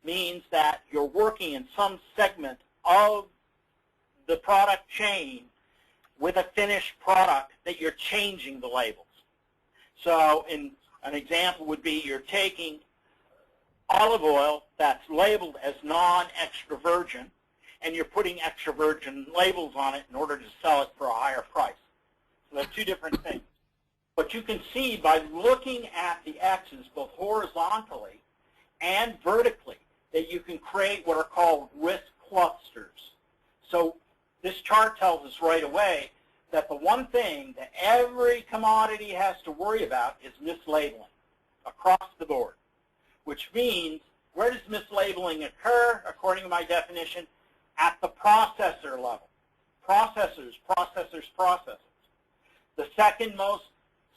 means that you're working in some segment of the product chain with a finished product that you're changing the labels. So an example would be, you're taking olive oil that's labeled as non-extra virgin, and you're putting extra virgin labels on it in order to sell it for a higher price. So they're two different things. But you can see by looking at the X's both horizontally and vertically that you can create what are called risk clusters. So this chart tells us right away that the one thing that every commodity has to worry about is mislabeling across the board, which means, where does mislabeling occur, according to my definition? At the processor level. Processors, processors, processors. The second most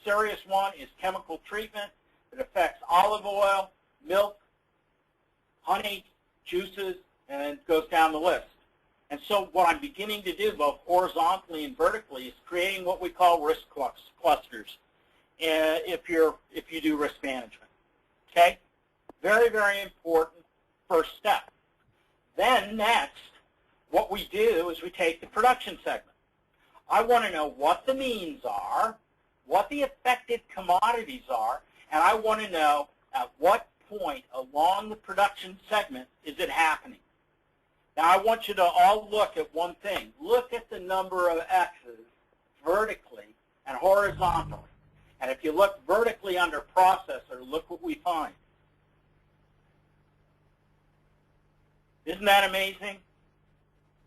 serious one is chemical treatment. It affects olive oil, milk, honey, juices, and it goes down the list. And so what I'm beginning to do, both horizontally and vertically, is creating what we call risk clusters if you do risk management. Okay? Very, very important first step. Then next, what we do is we take the production segment. I want to know what the means are, what the affected commodities are, and I want to know at what point along the production segment is it happening. Now I want you to all look at one thing. Look at the number of X's vertically and horizontally. And if you look vertically under processor, look what we find. Isn't that amazing?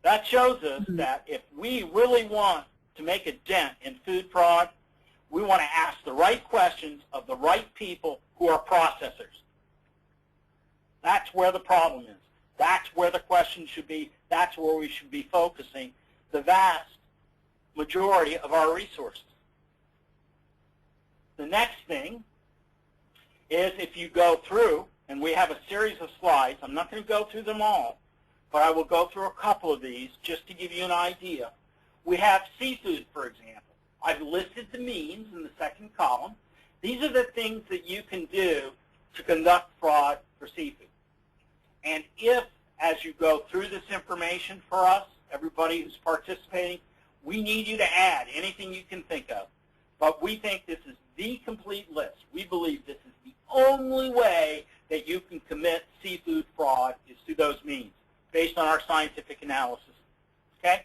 That shows us that if we really want to make a dent in food fraud, we want to ask the right questions of the right people who are processors. That's where the problem is. That's where the question should be. That's where we should be focusing the vast majority of our resources. The next thing is, if you go through, and we have a series of slides. I'm not going to go through them all, but I will go through a couple of these just to give you an idea. We have seafood, for example. I've listed the means in the second column. These are the things that you can do to conduct fraud for seafood. And if, as you go through this information for us, everybody who's participating, We need you to add anything you can think of. But we think this is the complete list. We believe this is the only way that you can commit seafood fraud is through those means, based on our scientific analysis. Okay?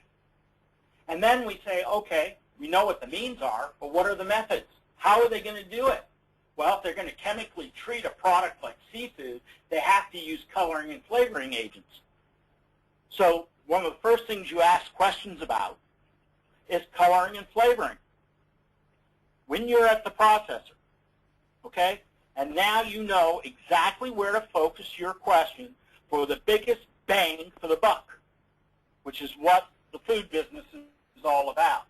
And then we say, okay, we know what the means are, but what are the methods? How are they going to do it? Well, if they're going to chemically treat a product like seafood, they have to use coloring and flavoring agents. So one of the first things you ask questions about is coloring and flavoring. When you're at the processor, okay? And now you know exactly where to focus your question for the biggest bang for the buck, which is what the food business is all about.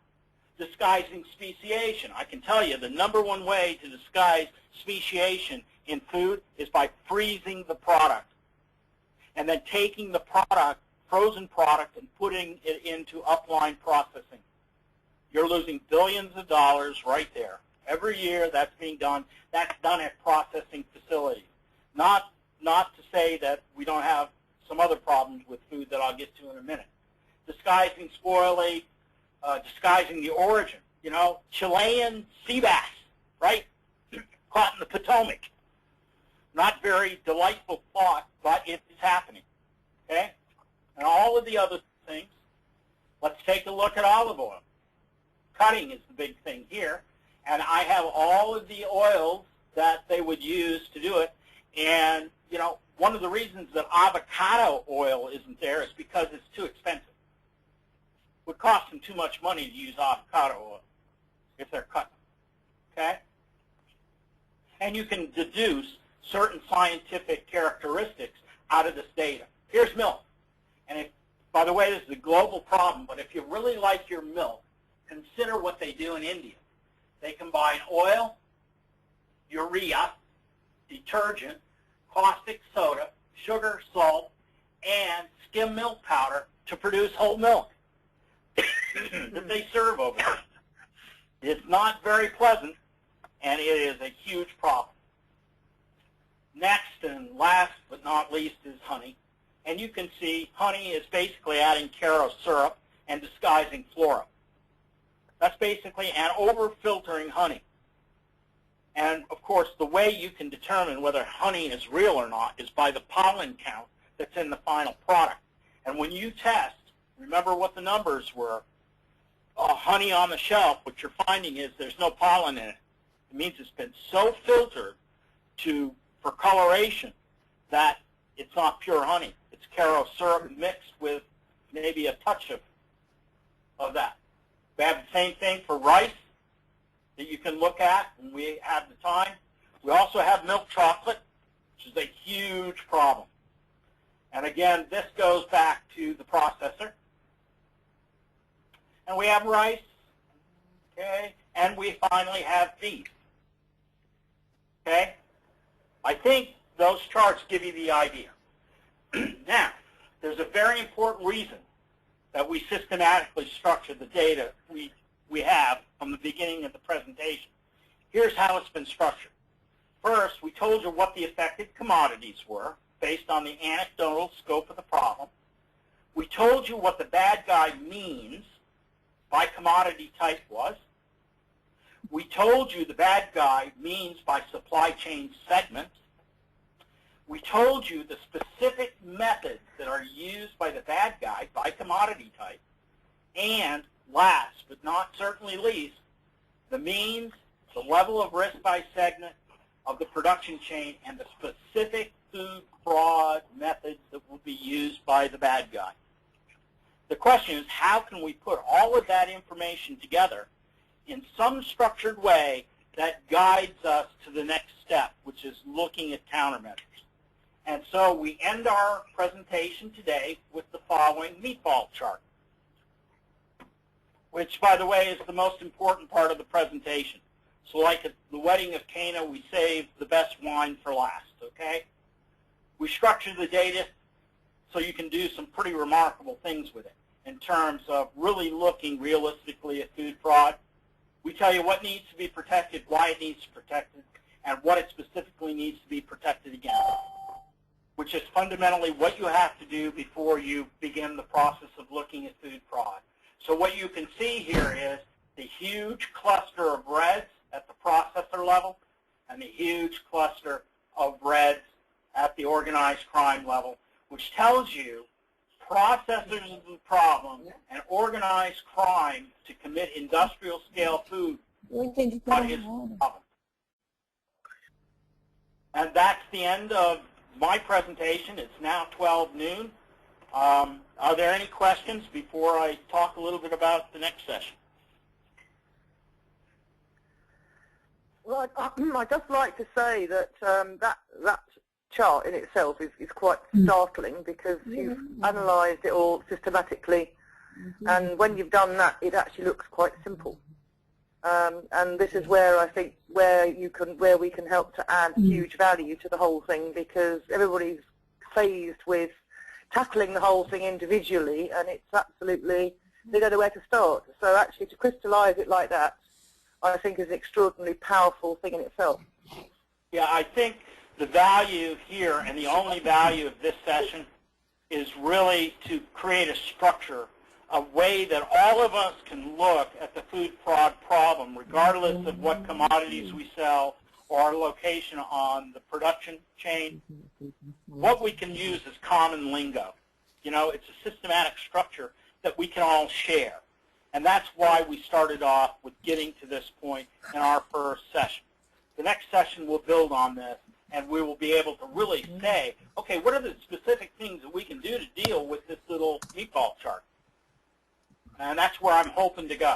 Disguising speciation. I can tell you the #1 way to disguise speciation in food is by freezing the product and then taking the product, frozen product, and putting it into upline processing. You're losing billions of dollars right there. Every year that's being done. That's done at processing facilities. Not to say that we don't have some other problems with food that I'll get to in a minute. Disguising spoilage, disguising the origin. You know, Chilean sea bass, right? Caught in the Potomac. Not very delightful thought, but it's happening. Okay? And all of the other things. Let's take a look at olive oil. Cutting is the big thing here. And I have all of the oils that they would use to do it. And, you know, one of the reasons that avocado oil isn't there is because it's too expensive. It would cost them too much money to use avocado oil if they're cutting. Okay? And you can deduce certain scientific characteristics out of this data. Here's milk. And if, by the way, this is a global problem, but if you really like your milk, consider what they do in India. They combine oil, urea, detergent, caustic soda, sugar, salt, and skim milk powder to produce whole milk that they serve over there. It's not very pleasant, and it is a huge problem. Next and last but not least is honey. And you can see honey is basically adding Karo syrup and disguising flora. That's basically an over-filtering honey. And, of course, the way you can determine whether honey is real or not is by the pollen count that's in the final product. And when you test, remember what the numbers were. Honey on the shelf, what you're finding is there's no pollen in it. It means it's been so filtered for coloration that it's not pure honey. It's Karo syrup mixed with maybe a touch of that. We have the same thing for rice that you can look at, and we have the time. We also have milk chocolate, which is a huge problem. And again, this goes back to the processor. And we have rice, okay, and we finally have beef. Okay? I think those charts give you the idea. Now, there's a very important reason that we systematically structure the data we have from the beginning of the presentation. Here's how it's been structured. First, we told you what the affected commodities were based on the anecdotal scope of the problem. We told you what the bad guy means by commodity type was. We told you the bad guy means by supply chain segment. We told you the specific methods that are used by the bad guy by commodity type. And last but not certainly least, the means, the level of risk by segment of the production chain, and the specific food fraud methods that will be used by the bad guy. The question is, how can we put all of that information together in some structured way that guides us to the next step, which is looking at countermeasures? And so we end our presentation today with the following meatball chart, which, by the way, is the most important part of the presentation. So like at the wedding of Cana, we saved the best wine for last, okay? We structure the data so you can do some pretty remarkable things with it in terms of really looking realistically at food fraud. We tell you what needs to be protected, why it needs to be protected, and what it specifically needs to be protected against, which is fundamentally what you have to do before you begin the process of looking at food fraud. So what you can see here is the huge cluster of reds at the processor level and the huge cluster of reds at the organized crime level, which tells you processors is the problem and organized crime to commit industrial scale food is the problem. And that's the end of my presentation. It's now 12 noon. Are there any questions before I talk a little bit about the next session? Well, I'd just like to say that that chart in itself is quite startling, because you've analysed it all systematically, and when you've done that, it actually looks quite simple. And this is where I think where we can help to add huge value to the whole thing, because everybody's faced with tackling the whole thing individually, and it's absolutely, they don't know where to start. So actually to crystallise it like that, I think is an extraordinarily powerful thing in itself. Yeah, I think the value here, and the only value of this session, is really to create a structure, a way that all of us can look at the food fraud problem, regardless of what commodities we sell or our location on the production chain. What we can use is common lingo. You know, it's a systematic structure that we can all share. And that's why we started off with getting to this point in our first session. The next session will build on this, and we will be able to really say, okay, what are the specific things that we can do to deal with this little meatball chart? And that's where I'm hoping to go.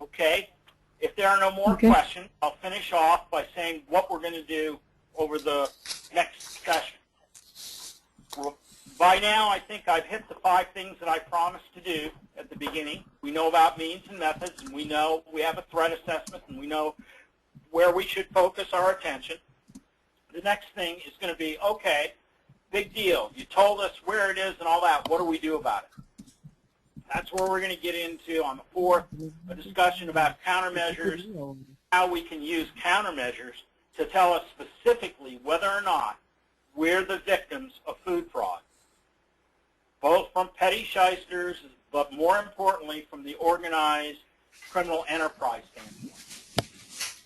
Okay? If there are no more questions, I'll finish off by saying what we're going to do over the next session. By now, I think I've hit the 5 things that I promised to do at the beginning. We know about means and methods, and we know we have a threat assessment, and we know where we should focus our attention. The next thing is going to be, okay, big deal. You told us where it is and all that. What do we do about it? That's where we're going to get into on the 4th, a discussion about countermeasures, how we can use countermeasures to tell us specifically whether or not we're the victims of food fraud, both from petty shysters, but more importantly from the organized criminal enterprise standpoint.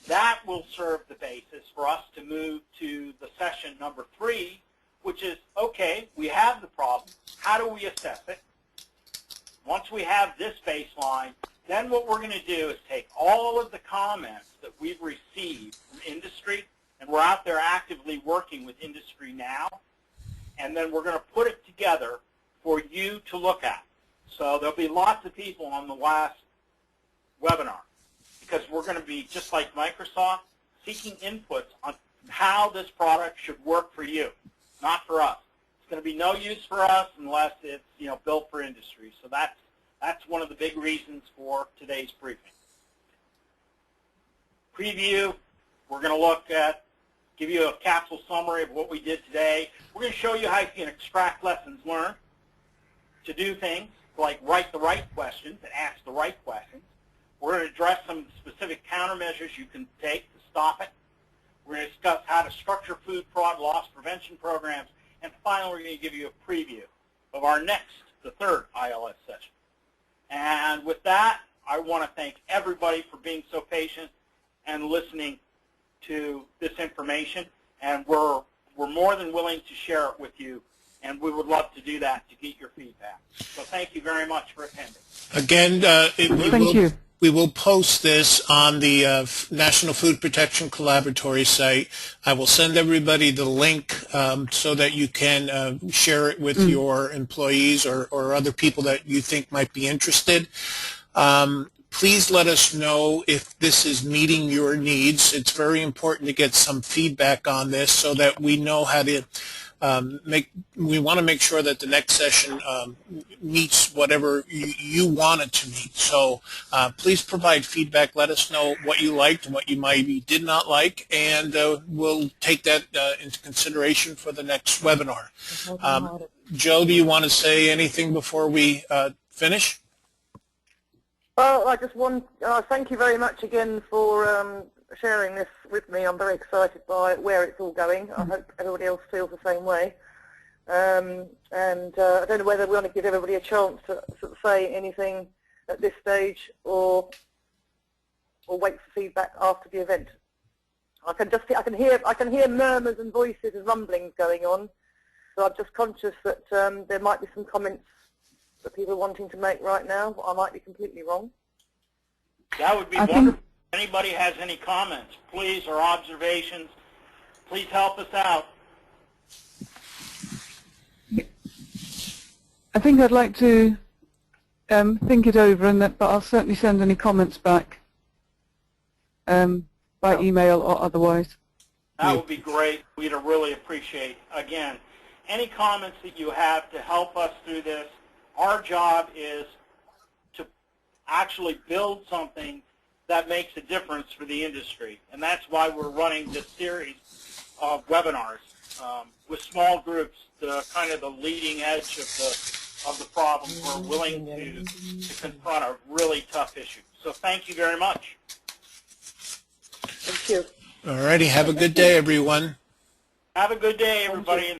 That will serve the basis for us to move to the session number 3, which is, okay, we have the problem. How do we assess it? Once we have this baseline, then what we're going to do is take all of the comments that we've received from industry, and we're out there actively working with industry now, and then we're going to put it together for you to look at. So there'll be lots of people on the last webinar, because we're going to be, just like Microsoft, seeking inputs on how this product should work for you, not for us. It's going to be no use for us unless it's, you know, built for industry. So that's one of the big reasons for today's briefing. Preview, we're going to look at, give you a capsule summary of what we did today. We're going to show you how you can extract lessons learned to do things like write the right questions and ask the right questions. We're going to address some specific countermeasures you can take to stop it. We're going to discuss how to structure food fraud loss prevention programs. And finally, we're going to give you a preview of our next, the 3rd ILS session. And with that, I want to thank everybody for being so patient and listening to this information. And we're more than willing to share it with you. And we would love to do that to get your feedback. So thank you very much for attending. Again, Thank you. we will post this on the National Food Protection Collaboratory site. I will send everybody the link so that you can share it with your employees or other people that you think might be interested. Please let us know if this is meeting your needs. It's very important to get some feedback on this so that we know how to we want to make sure that the next session meets whatever you want it to meet. So please provide feedback. Let us know what you liked and what you maybe did not like, and we'll take that into consideration for the next webinar. Joe, do you want to say anything before we finish? Well, I just want thank you very much again for sharing this with me. I'm very excited by where it's all going. I hope everybody else feels the same way. I don't know whether we want to give everybody a chance to sort of say anything at this stage, or wait for feedback after the event. I can hear murmurs and voices and rumblings going on, so I'm just conscious that there might be some comments that people are wanting to make right now. I might be completely wrong. That would be wonderful. If anybody has any comments, please, or observations, please help us out. I think I'd like to think it over, but I'll certainly send any comments back by email or otherwise. That would be great. We'd really appreciate, again, any comments that you have to help us through this. Our job is to actually build something that makes a difference for the industry, and that's why we're running this series of webinars with small groups, kind of the leading edge of the problem. We're willing to confront a really tough issue. So thank you very much. Thank you. All righty. Have a good day, everyone. Have a good day, everybody.